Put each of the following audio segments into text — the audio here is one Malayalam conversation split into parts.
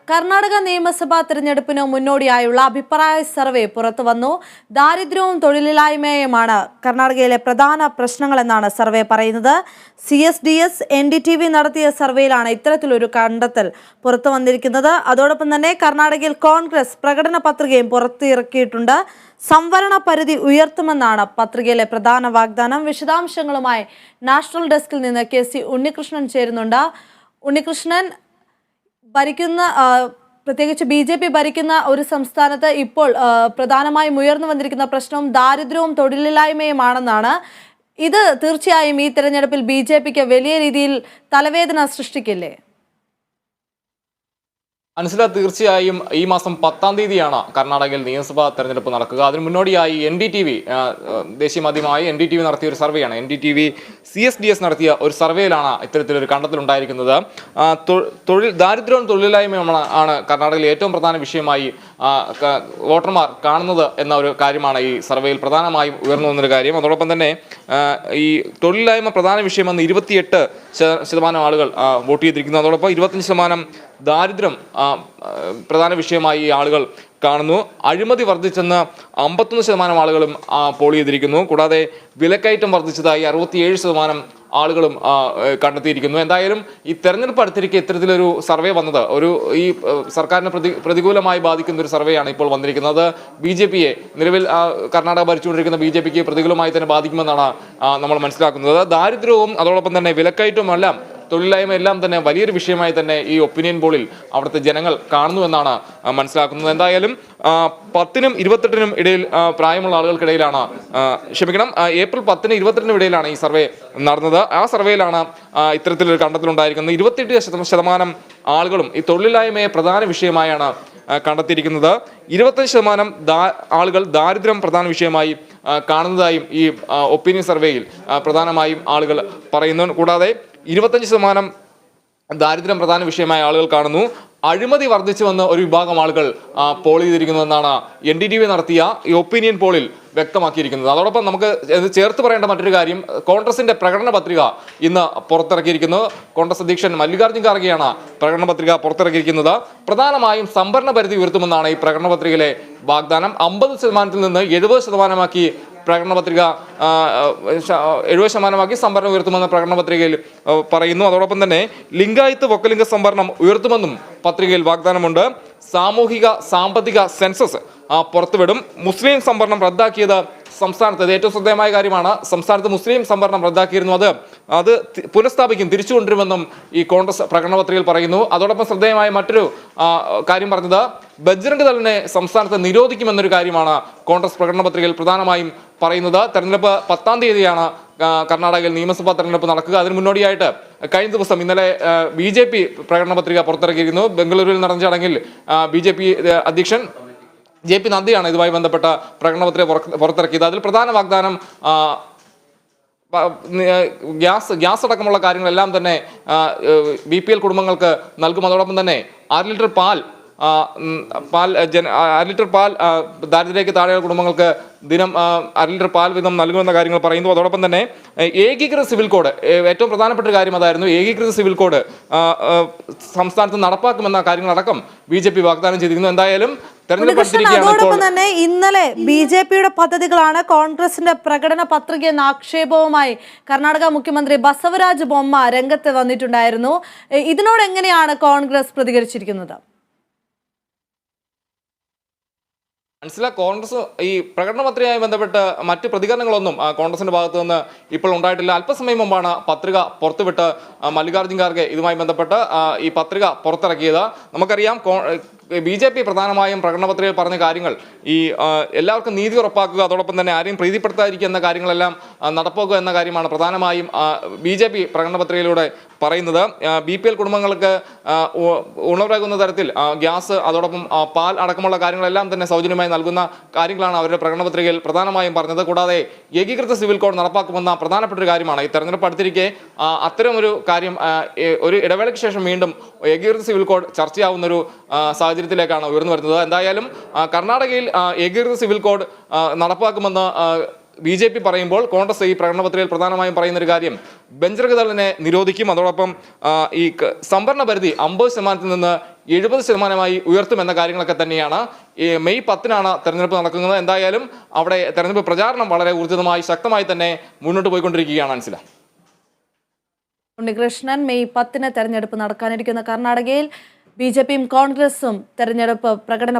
കർണാടക നിയമസഭാ തെരഞ്ഞെടുപ്പിന് മുന്നോടിയായുള്ള അഭിപ്രായ സർവേ പുറത്തുവന്നു. ദാരിദ്ര്യവും തൊഴിലില്ലായ്മയുമാണ് കർണാടകയിലെ പ്രധാന പ്രശ്നങ്ങളെന്നാണ് സർവേ പറയുന്നത്. CSDS NDTV നടത്തിയ സർവേയിലാണ് ഇത്തരത്തിലൊരു കണ്ടെത്തൽ പുറത്തു വന്നിരിക്കുന്നത്. അതോടൊപ്പം തന്നെ കർണാടകയിൽ കോൺഗ്രസ് പ്രകടന പത്രികയും പുറത്തിറക്കിയിട്ടുണ്ട്. സംവരണ പരിധി ഉയർത്തുമെന്നാണ് പത്രികയിലെ പ്രധാന വാഗ്ദാനം. വിശദാംശങ്ങളുമായി നാഷണൽ ഡെസ്കിൽ നിന്ന് KC ഉണ്ണികൃഷ്ണൻ ചേരുന്നുണ്ട്. ഉണ്ണികൃഷ്ണൻ, പ്രത്യേകിച്ച് BJP ഭരിക്കുന്ന ഒരു സംസ്ഥാനത്ത് ഇപ്പോൾ പ്രധാനമായും ഉയർന്നു വന്നിരിക്കുന്ന പ്രശ്നവും ദാരിദ്ര്യവും തൊഴിലില്ലായ്മയുമാണെന്നാണ്. ഇത് തീർച്ചയായും ഈ തെരഞ്ഞെടുപ്പിൽ BJPക്ക് വലിയ രീതിയിൽ തലവേദന സൃഷ്ടിക്കില്ലേ? അനുസല, തീർച്ചയായും ഈ മാസം 10-ാം തീയതിയാണ് കർണാടകയിൽ നിയമസഭാ തെരഞ്ഞെടുപ്പ് നടക്കുക. അതിന് മുന്നോടിയായി NDTV, ദേശീയ മാധ്യമമായ NDTV നടത്തിയ ഒരു സർവേയാണ്. NDTV CSDS നടത്തിയ ഒരു സർവേയിലാണ് ഇത്തരത്തിലൊരു കണ്ടെത്തലുണ്ടായിരിക്കുന്നത്. ദാരിദ്ര്യവും തൊഴിലില്ലായ്മയും ആണ് കർണാടകയിൽ ഏറ്റവും പ്രധാന വിഷയമായി വോട്ടർമാർ കാണുന്നത് എന്ന ഒരു കാര്യമാണ് ഈ സർവേയിൽ പ്രധാനമായും ഉയർന്നു വന്നൊരു കാര്യം. അതോടൊപ്പം തന്നെ ഈ തൊഴിലില്ലായ്മ പ്രധാന വിഷയമെന്ന് 28% ആളുകൾ വോട്ട് ചെയ്തിരിക്കുന്നു. അതോടൊപ്പം 25% ദാരിദ്ര്യം പ്രധാന വിഷയമായി ഈ ആളുകൾ കാണുന്നു. അഴിമതി വർദ്ധിച്ചെന്ന് 51% ആളുകളും പോൾ ചെയ്തിരിക്കുന്നു. കൂടാതെ വിലക്കയറ്റം വർദ്ധിച്ചതായി 67% ആളുകളും കണ്ടെത്തിയിരിക്കുന്നു. എന്തായാലും ഈ തെരഞ്ഞെടുപ്പ് അടുത്തിരിക്കെ ഇത്തരത്തിലൊരു സർവേ വന്നത് ഈ സർക്കാരിനെ പ്രതികൂലമായി ബാധിക്കുന്ന ഒരു സർവേയാണ് ഇപ്പോൾ വന്നിരിക്കുന്നത്. BJPയെ, നിലവിൽ കർണാടക ഭരിച്ചുകൊണ്ടിരിക്കുന്ന BJPക്ക് പ്രതികൂലമായി തന്നെ ബാധിക്കുമെന്നാണ് നമ്മൾ മനസ്സിലാക്കുന്നത്. ദാരിദ്ര്യവും അതോടൊപ്പം തന്നെ വിലക്കയറ്റവും എല്ലാം, തൊഴിലില്ലായ്മ എല്ലാം തന്നെ വലിയൊരു വിഷയമായി തന്നെ ഈ ഒപ്പീനിയൻ പോളിൽ അവിടുത്തെ ജനങ്ങൾ കാണുന്നുവെന്നാണ് മനസ്സിലാക്കുന്നത്. എന്തായാലും 10-നും 28-നും ഇടയിൽ പ്രായമുള്ള ആളുകൾക്കിടയിലാണ്, ഏപ്രിൽ 10-നും 28-നും ഇടയിലാണ് ഈ സർവേ നടന്നത്. ആ സർവേയിലാണ് ഇത്തരത്തിലൊരു കണ്ടെത്തലുണ്ടായിരിക്കുന്നത്. 28% ആളുകളും ഈ തൊഴിലില്ലായ്മയെ പ്രധാന വിഷയമായാണ് കണ്ടെത്തിയിരിക്കുന്നത്. 25% ആളുകൾ ദാരിദ്ര്യം പ്രധാന വിഷയമായി കാണുന്നതായും ഈ ഒപ്പീനിയൻ സർവേയിൽ പ്രധാനമായും ആളുകൾ പറയുന്നു. കൂടാതെ 25% ദാരിദ്ര്യം പ്രധാന വിഷയമായ ആളുകൾ കാണുന്നു. അഴിമതി വർദ്ധിച്ചുവെന്ന് ഒരു വിഭാഗം ആളുകൾ പോൾ ചെയ്തിരിക്കുന്നുവെന്നാണ് NDTV നടത്തിയ ഈ ഒപ്പീനിയൻ പോളിൽ വ്യക്തമാക്കിയിരിക്കുന്നത്. അതോടൊപ്പം നമുക്ക് ചേർത്ത് പറയേണ്ട മറ്റൊരു കാര്യം, കോൺഗ്രസിന്റെ പ്രകടന പത്രിക ഇന്ന് പുറത്തിറക്കിയിരിക്കുന്നു. കോൺഗ്രസ് അധ്യക്ഷൻ മല്ലികാർജ്ജുൻ ഖാർഗെയാണ് പ്രകടന പത്രിക പുറത്തിറക്കിയിരിക്കുന്നത്. പ്രധാനമായും സംവരണ പരിധി ഉയർത്തുമെന്നാണ് ഈ പ്രകടന പത്രികയിലെ വാഗ്ദാനം. 50% നിന്ന് 70%ആക്കി പ്രകടന പത്രിക 70%ആക്കി സംവരണം ഉയർത്തുമെന്ന് പ്രകടന പത്രികയിൽ പറയുന്നു. അതോടൊപ്പം തന്നെ ലിംഗായത്ത് വൊക്കലിംഗ സംവരണം ഉയർത്തുമെന്നും പത്രികയിൽ വാഗ്ദാനമുണ്ട്. സാമൂഹിക സാമ്പത്തിക സെൻസസ് പുറത്തുവിടും. മുസ്ലിം സംവരണം റദ്ദാക്കിയത് സംസ്ഥാനത്ത് ഏറ്റവും ശ്രദ്ധേയമായ കാര്യമാണ്. സംസ്ഥാനത്ത് മുസ്ലിം സംവരണം റദ്ദാക്കിയിരുന്നു. അത് പുനഃസ്ഥാപിക്കും, തിരിച്ചു കൊണ്ടുവരുമെന്നും ഈ കോൺഗ്രസ് പ്രകടന പത്രികയിൽ പറയുന്നു. അതോടൊപ്പം ശ്രദ്ധേയമായ മറ്റൊരു കാര്യം പറഞ്ഞത്, ബജ്രംഗ് ദളിനെ സംസ്ഥാനത്ത് നിരോധിക്കുമെന്നൊരു കാര്യമാണ് കോൺഗ്രസ് പ്രകടന പത്രികയിൽ പ്രധാനമായും പറയുന്നത്. തെരഞ്ഞെടുപ്പ് 10-ാം തീയതിയാണ് കർണാടകയിൽ നിയമസഭാ തെരഞ്ഞെടുപ്പ് നടക്കുക. അതിന് മുന്നോടിയായിട്ട് കഴിഞ്ഞ ദിവസം ഇന്നലെ BJP പ്രകടന പത്രിക പുറത്തിറക്കിയിരുന്നു. ബംഗളൂരുവിൽ നടന്ന ചടങ്ങിൽ BJP അധ്യക്ഷൻ JP നദ്ദയാണ് ഇതുമായി ബന്ധപ്പെട്ട പ്രകടന പത്രിക പുറത്തിറക്കിയത്. അതിൽ പ്രധാന വാഗ്ദാനം ഗ്യാസ് അടക്കമുള്ള കാര്യങ്ങളെല്ലാം തന്നെ BPL കുടുംബങ്ങൾക്ക് നൽകും. അതോടൊപ്പം തന്നെ 1 ലിറ്റർ പാൽ ദാരിദ്ര്യരേഖയ്ക്ക് താഴെയുള്ള കുടുംബങ്ങൾക്ക് ദിനം 1 ലിറ്റർ പാൽ വീതം നൽകുമെന്ന കാര്യങ്ങൾ പറയുന്നു. അതോടൊപ്പം തന്നെ ഏകീകൃത സിവിൽ കോഡ്, ഏറ്റവും പ്രധാനപ്പെട്ട ഒരു കാര്യം അതായിരുന്നു. ഏകീകൃത സിവിൽ കോഡ് സംസ്ഥാനത്ത് നടപ്പാക്കുമെന്ന കാര്യങ്ങളടക്കം BJP വാഗ്ദാനം ചെയ്തിരിക്കുന്നു. എന്തായാലും അതോടൊപ്പം തന്നെ ഇന്നലെ BJPയുടെ പദ്ധതികളാണ് കോൺഗ്രസിന്റെ പ്രകടന പത്രിക എന്ന ആക്ഷേപവുമായി കർണാടക മുഖ്യമന്ത്രി ബസവരാജ് ബൊമ്മ രംഗത്ത് വന്നിട്ടുണ്ടായിരുന്നു. ഇതിനോട് എങ്ങനെയാണ് കോൺഗ്രസ് പ്രതികരിച്ചിരിക്കുന്നത്? കോൺഗ്രസ് ഈ പ്രകടന പത്രികയുമായി ബന്ധപ്പെട്ട് മറ്റ് പ്രതികരണങ്ങളൊന്നും കോൺഗ്രസിന്റെ ഭാഗത്തു നിന്ന് ഇപ്പോൾ ഉണ്ടായിട്ടില്ല. അല്പസമയം മുമ്പാണ് പത്രിക പുറത്തുവിട്ട് മല്ലികാർജ്ജുൻ ഖാർഗെ ഇതുമായി ബന്ധപ്പെട്ട് ഈ പത്രിക പുറത്തിറക്കിയത്. നമുക്കറിയാം, BJP പ്രധാനമായും പ്രകടന പത്രികയിൽ പറഞ്ഞ കാര്യങ്ങൾ ഈ എല്ലാവർക്കും നീതി ഉറപ്പാക്കുക, അതോടൊപ്പം തന്നെ ആരെയും പ്രീതിപ്പെടുത്താതിരിക്കുക എന്ന കാര്യങ്ങളെല്ലാം നടപ്പാക്കുക എന്ന കാര്യമാണ് പ്രധാനമായും BJP പ്രകടന പത്രികയിലൂടെ പറയുന്നത്. BPL കുടുംബങ്ങൾക്ക് ഉണർവേകുന്ന തരത്തിൽ ഗ്യാസ്, അതോടൊപ്പം പാൽ അടക്കമുള്ള കാര്യങ്ങളെല്ലാം തന്നെ സൗജന്യമായി നൽകുന്ന കാര്യങ്ങളാണ് അവരുടെ പ്രകടന പത്രികയിൽ പ്രധാനമായും പറഞ്ഞത്. കൂടാതെ ഏകീകൃത സിവിൽ കോഡ് നടപ്പാക്കുമെന്ന പ്രധാനപ്പെട്ട ഒരു കാര്യമാണ്. ഈ തെരഞ്ഞെടുപ്പ് അടുത്തിരിക്കെ അത്തരമൊരു കാര്യം ഒരു ഇടവേളയ്ക്ക് ശേഷം വീണ്ടും ഏകീകൃത സിവിൽ കോഡ് ചർച്ചയാവുന്നൊരു സാഹചര്യത്തിലേക്കാണ് ഉയർന്നു വരുന്നത്. എന്തായാലും കർണാടകയിൽ ഏകീകൃത സിവിൽ കോഡ് നടപ്പാക്കുമെന്ന് BJP പറയുമ്പോൾ കോൺഗ്രസ് ഈ പ്രകടന പത്രികയിൽ പ്രധാനമായും പറയുന്ന ഒരു കാര്യം ബെഞ്ചർഗദളിനെ നിരോധിക്കും, അതോടൊപ്പം ഈ സംവരണ പരിധി 50% നിന്ന് 70% ഉയർത്തുമെന്ന കാര്യങ്ങളൊക്കെ തന്നെയാണ്. ഈ മെയ് 10-നാണ് തെരഞ്ഞെടുപ്പ് നടക്കുന്നത്. എന്തായാലും അവിടെ തെരഞ്ഞെടുപ്പ് പ്രചാരണം വളരെ ഊർജിതമായി ശക്തമായി തന്നെ മുന്നോട്ട് പോയിക്കൊണ്ടിരിക്കുകയാണ്. മനസ്സിലായി ഉണ്ണികൃഷ്ണൻ, മെയ് 10-ന് തെരഞ്ഞെടുപ്പ് നടക്കാനിരിക്കുന്ന കർണാടകയിൽ BJPയും കോൺഗ്രസും തെരഞ്ഞെടുപ്പ് പ്രകടന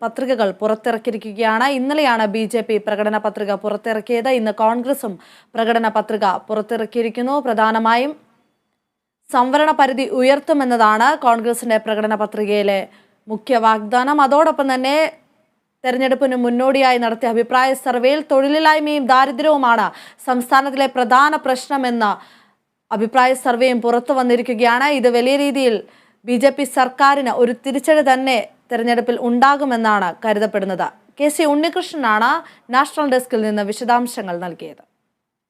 പത്രികകൾ പുറത്തിറക്കിയിരിക്കുകയാണ്. ഇന്നലെയാണ് BJP പ്രകടന പത്രിക പുറത്തിറക്കിയത്. ഇന്ന് കോൺഗ്രസും പ്രകടന പത്രിക പുറത്തിറക്കിയിരിക്കുന്നു. പ്രധാനമായും സംവരണ പരിധി ഉയർത്തുമെന്നതാണ് കോൺഗ്രസിന്റെ പ്രകടന പത്രികയിലെ മുഖ്യ വാഗ്ദാനം. അതോടൊപ്പം തന്നെ തെരഞ്ഞെടുപ്പിന് മുന്നോടിയായി നടത്തിയ അഭിപ്രായ സർവേയിൽ തൊഴിലില്ലായ്മയും ദാരിദ്ര്യവുമാണ് സംസ്ഥാനത്തിലെ പ്രധാന പ്രശ്നമെന്ന അഭിപ്രായ സർവേയും പുറത്തു വന്നിരിക്കുകയാണ്. ഇത് വലിയ രീതിയിൽ BJP സർക്കാരിന് ഒരു തിരിച്ചടി തന്നെ തെരഞ്ഞെടുപ്പിൽ ഉണ്ടാകുമെന്നാണ് കരുതപ്പെടുന്നത്. KC ഉണ്ണികൃഷ്ണനാണ് നാഷണൽ ഡെസ്കിൽ നിന്ന് വിശദാംശങ്ങൾ നൽകിയത്.